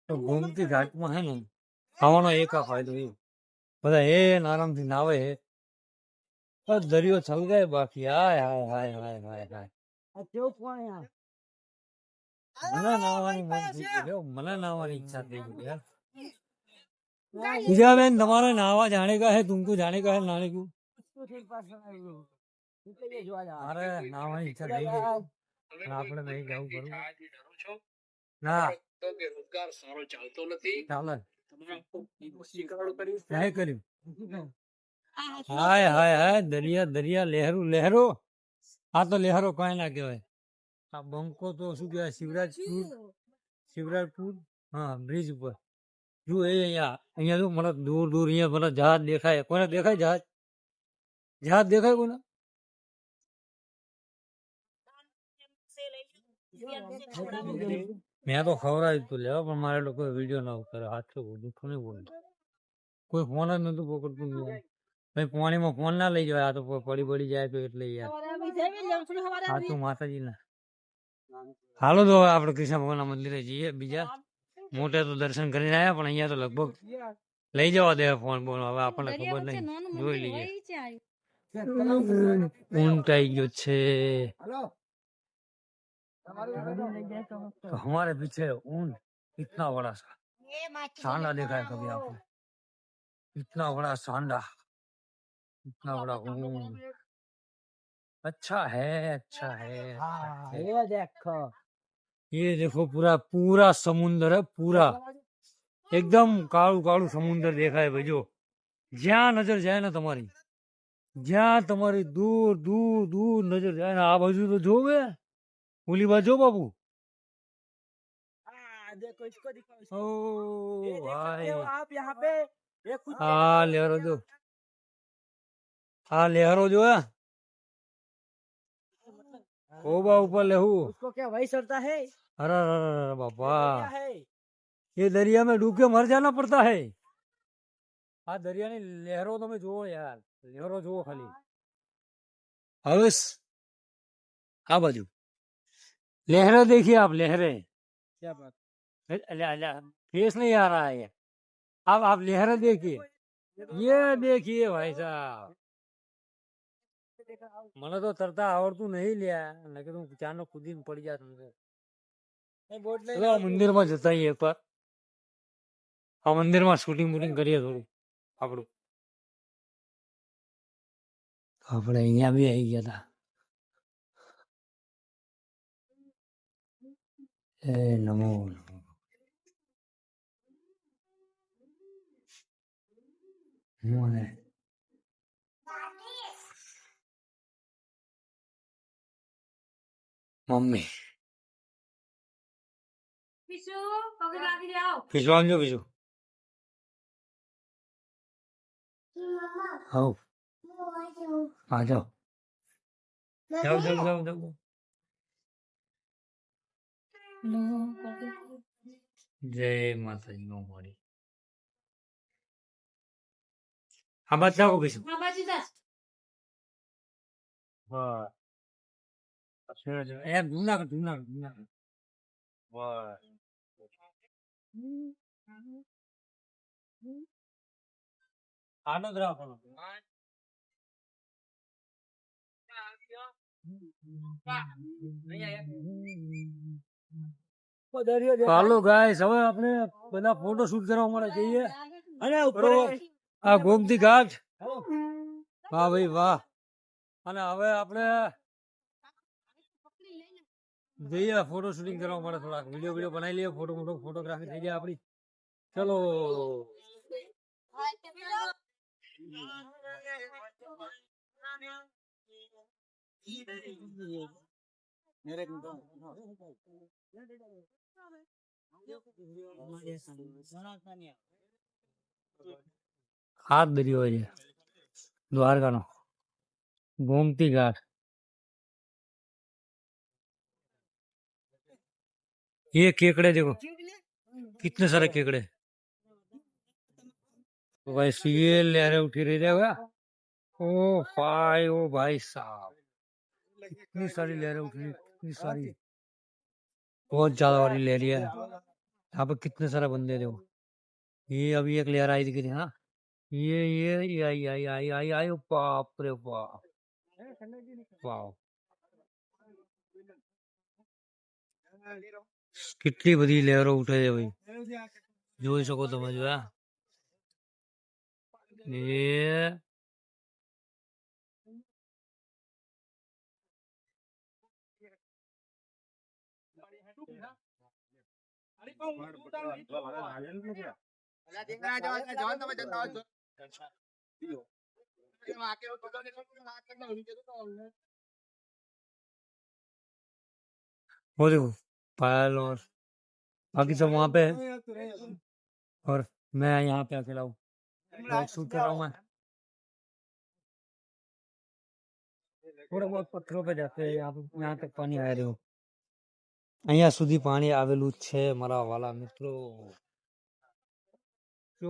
તો ગોમતી ઘાટમાં હે ને ખાવાનો એક આ ફાયદો એ બધા એ આરામથી નાવે હે દરિયો છલગાય બાકી હાય હાય હાય હાય હાય હાય મને નાવાની મન થઈ ગયું મને નાવાની ઈચ્છા થઈ ગઈ યાર पूजा बहन तुम्हारा नावा जाने का है तुमको जाने का है नाने को अरे नावा इच्छा नहीं है આપણે નહીં જવું કરું ના તો બેરોજગાર સારો ચાલતો નથી ચાલે નહીં કર્યું હાય હાય હાય દરિયા દરિયા લહેરો લહેરો આ તો લહેરો કઈ ના કહેવાય આ બંકો તો શું કહેવાય શિવરાજપુર હા બ્રિજ ઉપર જો એ અહીંયા તો મને દૂર દૂર અહીંયા મને જહાજ દેખાય કોને દેખાય જહાજ જહાજ દેખાય કોને મેં તો ખવડાવી તું લેવા પણ મારે લોકો વિડીયો ના ઉતારે હાથે દુઃખું નહીં બોલતું કોઈ ફોન જ નતું પકડતું ભાઈ પાણીમાં ફોન ના લઈ જાય આ તો પડી જાય તો એટલે યાર સાચું માતાજી ના હાલો તો હવે આપણે કૃષ્ણ ભગવાનના મંદિરે જઈએ બીજા મોટે તો દર્શન કરીને આવ્યા પણ અહીંયા તો લગભગ લઈ જવા દે ફોન બોન હવે આપણને ખબર નહીં જોઈ લઈએ ઊંટ આવી ગયો છે हमारे पीछे ऊंट इतना बड़ा सांडा देखा है कभी आपने इतना बड़ा सांडा इतना बड़ा ऊंट अच्छा है देखो ये देखो पूरा पूरा समुंदर है पूरा एकदम कालू कालू समुंदर देखा है भाई जो ज्यादा नजर जाए ना तुम्हारी दूर दूर दूर नजर जाए ना आ बाजू तो जोगे ओली बाजू बाबू देखो इसको दिखाओ ओ भाई आप यहाँ पे लहरों जो लहरों जो है ओबा ऊपर लेहू उसको क्या वही चढ़ता है अरे बाबा ये दरिया में डूब के मर जाना पड़ता है हाँ दरिया ने लहरों तो में जो यार लहरों जो खाली हवस हाँ बाजू लहरें देखिए आप लहरें क्या बात फेस नहीं आ रहा है अब आप लहरें देखिए ये देखिए भाई साहब મને તો તરતા આવડતું નહીં લ્યા નકે તો ચાનો કૂદીને પડી જાત મંદિરમાં જતા એક વાર આ મંદિરમાં શૂટિંગ બૂટિંગ કરીએ થોડું આપણું આપણે અહીંયા બી આવી ગયા હતા એ નમો નમો મમ્મી પીછું આનજો પીછું હવ આ જાઓ જાઓ જાઓ જાઓ જાઓ જય માતાજી નો મળી આ બાદ જાઓ પીછું એમ જુનાગઢ આનંદ રાખવાનો ચાલો ગાઈસ હવે આપણે બધા ફોટો શૂટ કરવા માટે જઈએ અને આ ગોમતી ઘાટ વાહ ભાઈ વાહ અને હવે આપણે જઈએ ફોટો શૂટિંગ કરવા માટે થોડાક વિડીયો બનાવી લઈએ ફોટોગ્રાફી થઈ જાય આપણી ચલો હાથ દરિયો છે દ્વારકાનો गोमती घाट ये केकड़े देखो कितने सारे केकड़े तो भाई ये लहरें उठी रही है ओ भाई साहब इतनी सारी लहरें उठ रही इतनी सारी बहुत ज्यादा वाली लहरी है यहाँ पे कितने सारे बंदे थे। ये अभी एक लहर आई दिखी थी ना, ये आई आई आई आई आई, बाप रे बाप, वाह, કેટલી બધી લહેરો ઉઠે છે ભાઈ, જોઈ શકો તમે જોયા એ वो देखो पायल और बाकी सब वहां पे है, और मैं यहाँ पे अकेला हूँ, ब्लॉग शूट कर रहा हूँ मैं। थोड़ा बहुत पत्थरों पे जाते हैं, यहाँ तक पानी आ રહ્યો, અહીંયા સુધી પાણી આવેલું છે મારા વાલા મિત્રો। જો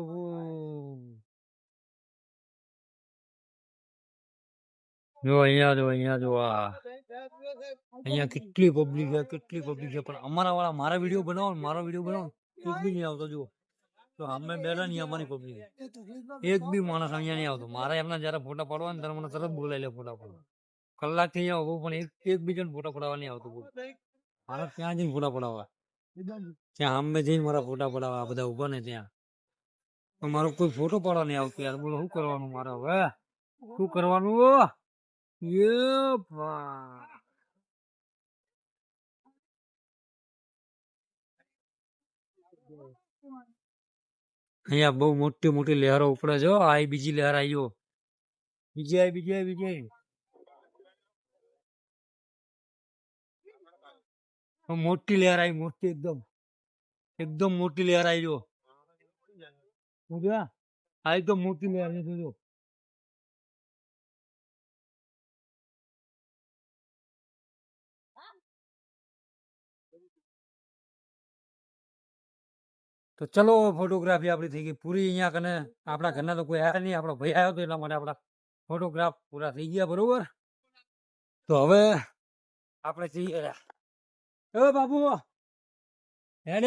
અહીંયા જો આ અહીંયા કેટલી પબ્લિક છે પણ અમારા વાળા મારા વિડીયો બનાવો ને મારો વિડીયો બનાવો એક બી નહીં આવતો। જો તો અમે બેઠા નહીં અમારી પબ્લિક એક બી માણસ અહીંયા નહીં આવતો મારા એમના જયારે ફોટા પાડવા ને ત્યારે મને તરત બોલાવી લે ફોટા પાડવા, કલાકથી અહીંયા ઉભો પણ એક બી જણ ફોટા પડાવવા નહીં આવતું, મારા ત્યાં જઈને ફોટા પડાવવા, ત્યાં અમે જઈને મારા ફોટા પડાવવા, આ બધા ઉભા ને ત્યાં મારો કોઈ ફોટો પાડવા નહીં આવતો યાર, બોલો શું કરવાનું મારે હવે, શું કરવાનું અહીંયા બહુ મોટી મોટી લહેરો ઉપડે છે, આ બીજી લહેર આવી, બીજી મોટી લહેર આવી, મોટી એકદમ મોટી લહેર આવી, જો આ એકદમ મોટી લહેર છે જો। તો ચલો ફોટોગ્રાફી આપણી થઈ ગઈ પૂરી, અહીંયા કને આપણા ઘરના તો કોઈ આવ્યા નહીં, આપણો ભાઈ આવ્યો હતો એટલા માટે આપણા ફોટોગ્રાફ પૂરા થઈ ગયા બરોબર। તો હવે આપણે જઈએ, એ બાબુ હેડ,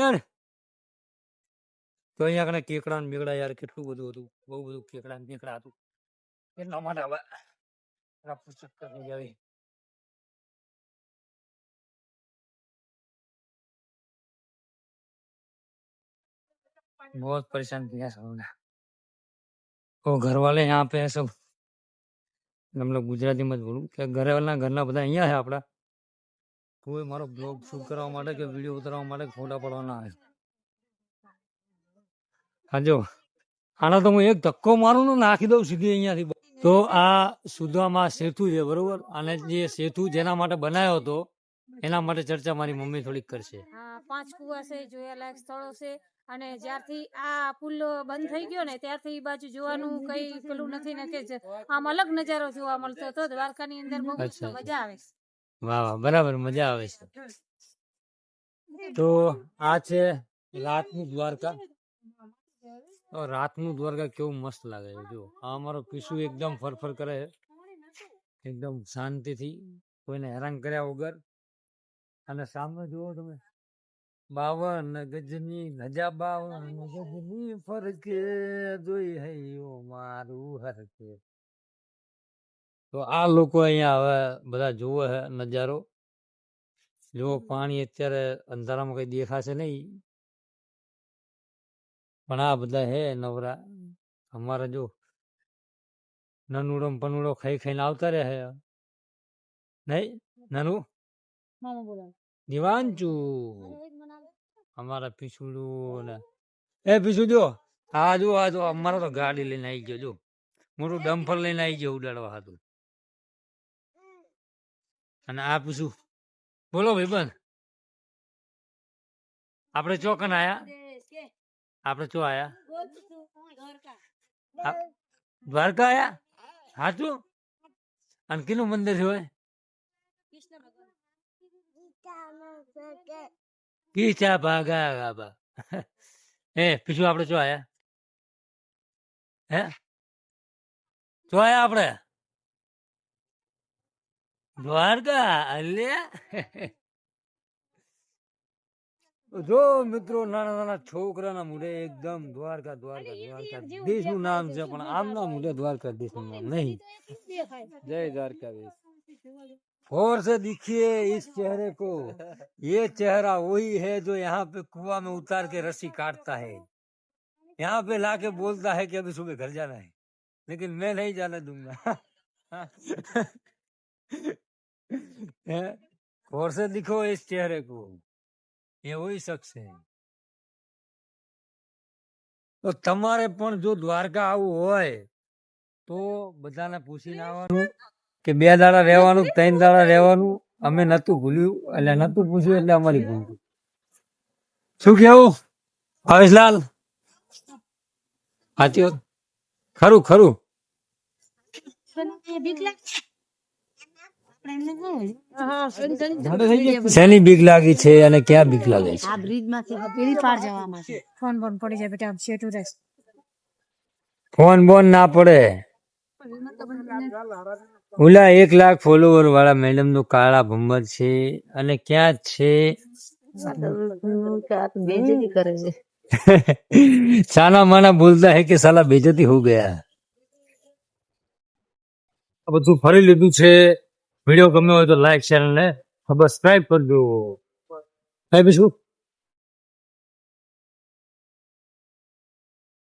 તો અહીંયા કને કેકડા ને બેકડા યાર કેટલું બધું હતું, બહુ બધું કેકડા ને બેકડા હતું એટલા માટે હવે પુસ્તક કરી જાવી। बहुत परेशान किया सबने, वो घर वाले यहाँ पे है सब, हम लोग गुजराती मत बोलूं कि घर वाला घरना બધા અહીંયા છે આપડા, કોઈ મારો બ્લોગ શૂટ કરવા માટે કે વિડિયો ઉતારવા માટે ફોટા પાડવાના આવે। હા જો આના તો હું એક ધક્કો મારું ને નાખી દઉં સીધી અહીંયાથી। તો આ સુદામા સેતુ છે બરોબર, અને જે સેતુ જેના માટે બનાવ્યો હતો એના માટે ચર્ચા મારી મમ્મી થોડીક કરશે। હા, 5 કુવા છે, જોયાલાયક સ્થળો છે, અને જ્યારથી આ પુલ બંધ થઈ ગયો ને ત્યારથી એ બાજુ જોવાનું કઈ પેલું નથી ને કે આમ અલગ નજારો જોવા મળતો હતો દ્વારકાની અંદર, બહુ મજા આવે છે। વાહ વાહ, બરાબર, મજા આવે છે। તો આ છે રાતનું દ્વારકા, તો રાતનું દ્વારકા કેવું મસ્ત લાગે છે। જો આ અમારો પીસુ એકદમ ફરફર કરે છે, એકદમ શાંતિથી, કોઈને હેરાન કર્યા વગર। અને સામે જુઓ તમે 52 ગજની ધજા, 52 ગજની ફરકે જોઈ હૈયો મારું હરકે। તો આ લોકો અહીંયા હવે બધા જોવે છે નજારો, જો પાણી અત્યારે અંધારામાં કઈ દેખાશે નહીં પણ આ બધા હે નવરા, અમારે જો નનુડો પનુડો ખાઈ ખાઈને આવતા રહે નહીં, નાનુ દિવાંચુ અમારા પીછુડું ને એ પીછું જો આ જો અમારા તો ગાડી લઈને આવી ગયો, જો મોટું ડમ્ફર લઈને આવી ગયો ઉડાડવા હતું। અને આ પીછું બોલો ભાઈ બંધ, આપણે ચોકન આયા, આપણે ચો આયા દ્વારકા આયા સાચું। અને કિનું મંદિર છે હોય કીચા ભાગા ગાબા એ પીછું આપણે ચો આયા, હે ચો આયા આપણે દ્વારકા, અલ્યા જો મિત્રો નાના નાના છોકરાના મોઢે એકદમ દ્વારકા દ્વારકા દ્વારકા દેશનું નામ છે પણ આમના મોઢે દ્વારકા દેશનું નામ નહીં. જય દ્વારકાધીશ. गौर से देखिए इस चेहरे को. ये चेहरा वही है जो यहाँ पे कुआं में उतार के रस्सी काटता है, यहाँ पे लाके बोलता है कि अभी सुबह घर जाना है, लेकिन मैं नहीं जाने दूंगा. गौर से दिखो इस चेहरे को, ये वही शख्स है. તો તમારે પણ જો દ્વારકા આવવું હોય તો બધાને પૂછીને આવવાનું કે 2 દાડા રહેવાનું, 3 દાડા રહેવાનું. અમે નતું ભૂલ્યું એટલે નતું પૂછ્યું એટલે અમારી ભૂલ. શું કેવું ભાવેશલાલ? સાચી વાત. ખરું ખરું. શેની બીક લાગી છે અને ક્યાં બીક લાગે છે? ફોન બોન પડી જાય બેટા, શેઠું રહેશે. ફોન બોન ના પડે. ઓલા 1 લાખ ફોલોવર વાળા મેડમ નું કાળા ભમર છે અને ક્યાં છે? साना माना बोलता है कि साला बेइज्जती हो गया. આ બધું ફરી લીધું છે. વિડીયો ગમ્યો હોય તો લાઈક, શેર અને સબસ્ક્રાઇબ કરજો. ભાઈ શું